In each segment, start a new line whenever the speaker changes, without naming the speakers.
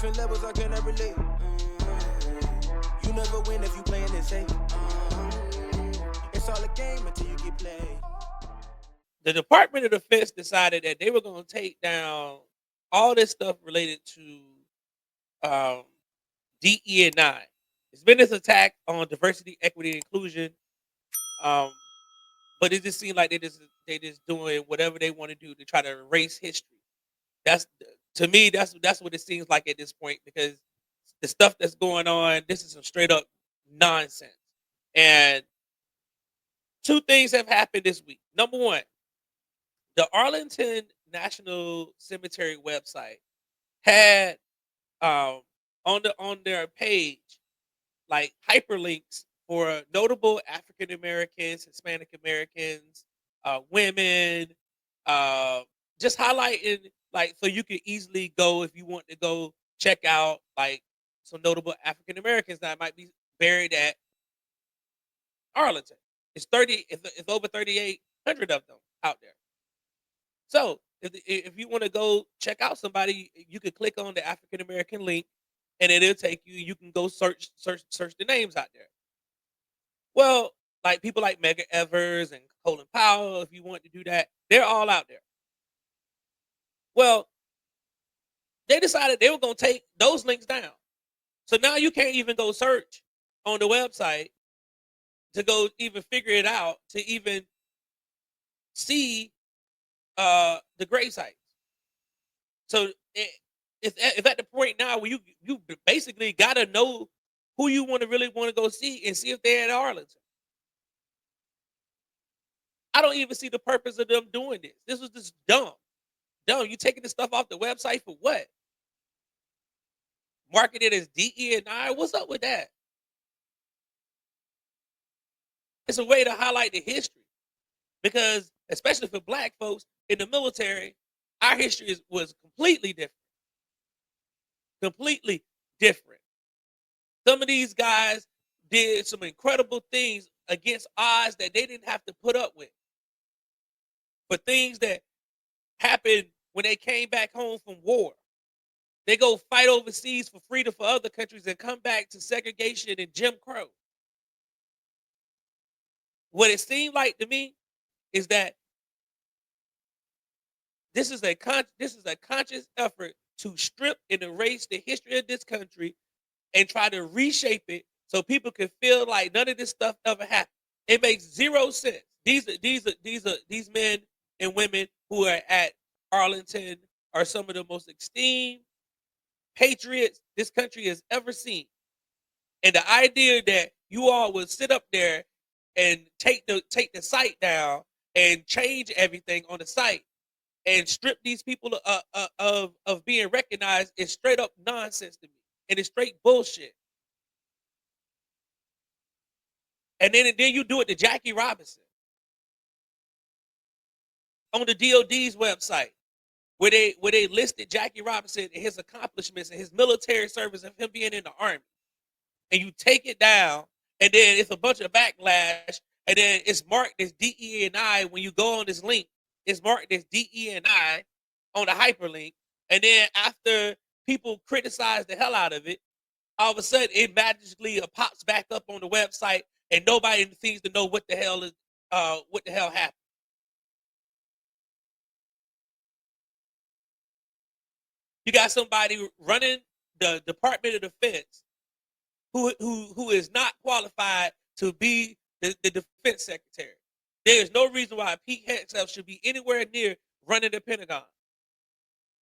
different levels, I cannot relate. You never win if you playing it safe. It's all a game until you get played.
The Department of Defense decided that they were going to take down all this stuff related to um, DE&I. It's been this attack on diversity, equity, and inclusion, um, but it just seemed like they just doing whatever they want to do to try to erase history. That's to me, that's what it seems like at this point because the stuff that's going on, this is some straight up nonsense. And two things have happened this week. Number one, the Arlington National Cemetery website had um, on their page like hyperlinks for notable African Americans, Hispanic Americans, women, uh, just highlighting like so you can easily go if you want to go check out like some notable African Americans that might be buried at Arlington. It's over 3,800 of them out there. So if you want to go check out somebody, you can click on the African American link, and it'll take you. You can go search the names out there. Well, like people like Mega Evers and Colin Powell, if you want to do that, they're all out there. Well, they decided they were going to take those links down. So now you can't even go search on the website to go even figure it out to even see the grave sites. So it's at the point now where you basically got to know who you want to really want to go see and see if they're at Arlington. I don't even see the purpose of them doing this. This was just dumb. Dumb. You taking this stuff off the website for what? Market it as DE&I. What's up with that? It's a way to highlight the history because, especially for Black folks in the military, our history was completely different. Completely different. Some of these guys did some incredible things against odds that they didn't have to put up with. For things that happened when they came back home from war. They go fight overseas for freedom for other countries and come back to segregation and Jim Crow. What it seemed like to me is that this is a conscious effort to strip and erase the history of this country and try to reshape it so people can feel like none of this stuff ever happened. It makes zero sense. These men and women who are at Arlington are some of the most esteemed patriots this country has ever seen. And the idea that you all would sit up there and take the site down and change everything on the site and strip these people of being recognized is straight up nonsense to me, and it's straight bullshit. And then you do it to Jackie Robinson on the DOD's website, where they listed Jackie Robinson and his accomplishments and his military service of him being in the army, and you take it down, and then it's a bunch of backlash, and then it's marked as DE&I when you go on this link. It's marked as DE&I on the hyperlink, and then after people criticize the hell out of it, all of a sudden it magically pops back up on the website, and nobody seems to know what the hell happened. You got somebody running the Department of Defense who is not qualified to be the defense secretary. There is no reason why Pete Hegseth should be anywhere near running the Pentagon.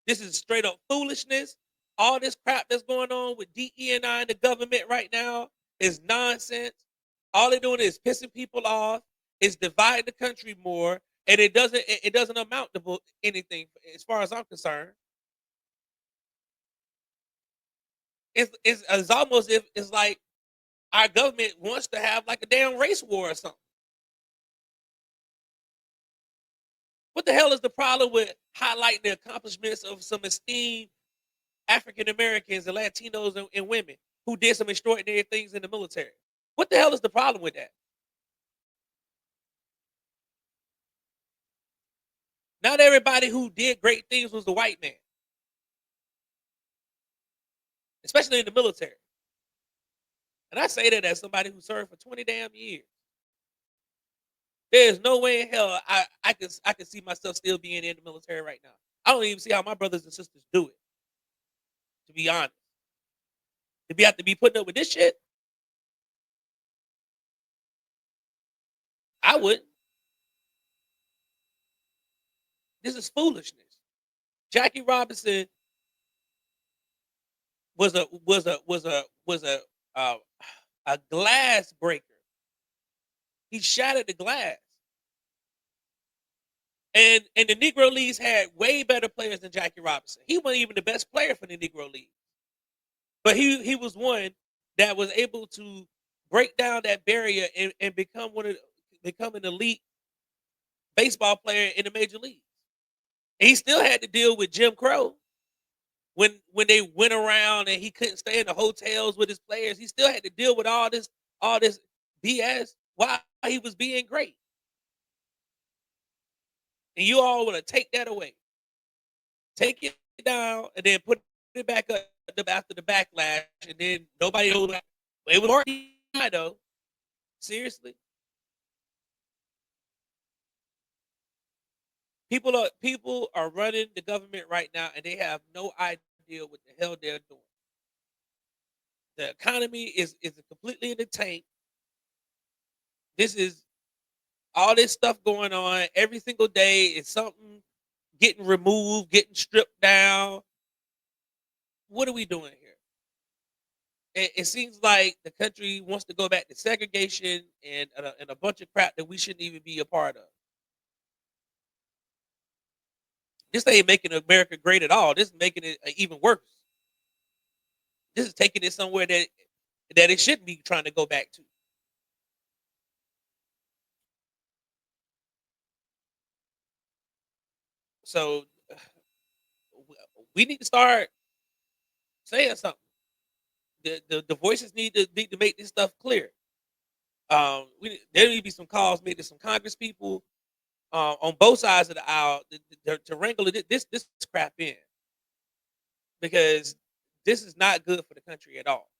This is straight up foolishness. All this crap that's going on with DE&I and the government right now is nonsense. All they're doing is pissing people off. It's dividing the country more, and it doesn't amount to anything as far as I'm concerned. It's almost if it's like our government wants to have like a damn race war or something. What the hell is the problem with highlighting the accomplishments of some esteemed African Americans and Latinos and women who did some extraordinary things in the military? What the hell is the problem with that? Not everybody who did great things was a white man. especially in the military. And I say that as somebody who served for 20 damn years. There's no way in hell I can see myself still being in the military right now. I don't even see how my brothers and sisters do it, to be honest. Have to be putting up with this shit, I wouldn't. This is foolishness. Jackie Robinson was uh, a glass breaker. He shattered the glass. And the Negro Leagues had way better players than Jackie Robinson. He wasn't even the best player for the Negro League. But he was one that was able to break down that barrier and become an elite baseball player in the major leagues. And he still had to deal with Jim Crow when they went around and he couldn't stay in the hotels with his players. He still had to deal with all this BS while he was being great. And you all want to take that away, take it down, and then put it back up after the backlash, and then nobody knows. It was hard though. Seriously, people are running the government right now, and they have no idea what the hell they're doing. The economy is completely in the tank. This is all this stuff going on every single day. Is something getting removed, getting stripped down. What are we doing here? It seems like the country wants to go back to segregation and a bunch of crap that we shouldn't even be a part of. This ain't making America great at all. This is making it even worse. This is taking it somewhere that it shouldn't be trying to go back to. So we need to start saying something. The voices need to make this stuff clear. There need to be some calls made to some Congress people on both sides of the aisle to wrangle this crap in, because this is not good for the country at all.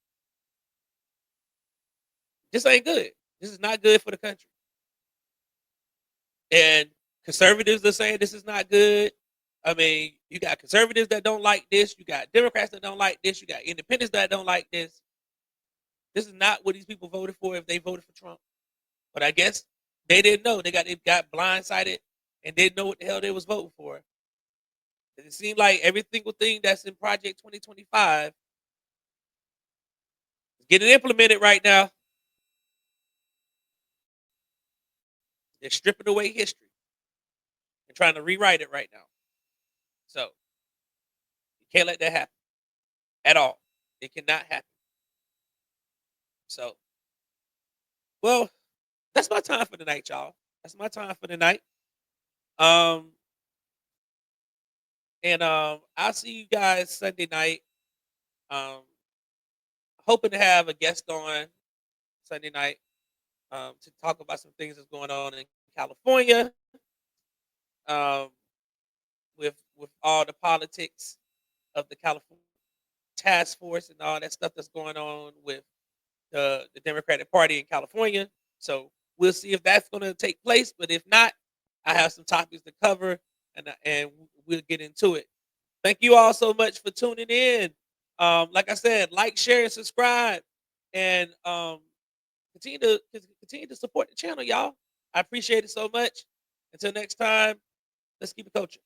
This ain't good. This is not good for the country. And conservatives are saying this is not good. I mean, you got conservatives that don't like this. You got Democrats that don't like this. You got independents that don't like this. This is not what these people voted for if they voted for Trump. But I guess they didn't know. They got blindsided and didn't know what the hell they was voting for. It seemed like every single thing that's in Project 2025 is getting implemented right now. They're stripping away history and trying to rewrite it right now. So you can't let that happen at all. It cannot happen. So, well, that's my time for the night, y'all. That's my time for the night. Um, and I'll see you guys Sunday night. Um, hoping to have a guest on Sunday night to talk about some things that's going on in California um, with all the politics of the California task force and all that stuff that's going on with the Democratic Party in California. So we'll see if that's going to take place. But if not, I have some topics to cover, and we'll get into it. Thank you all so much for tuning in. Like I said, like, share, and subscribe, and continue to support the channel, y'all. I appreciate it so much. Until next time, let's keep it coaching.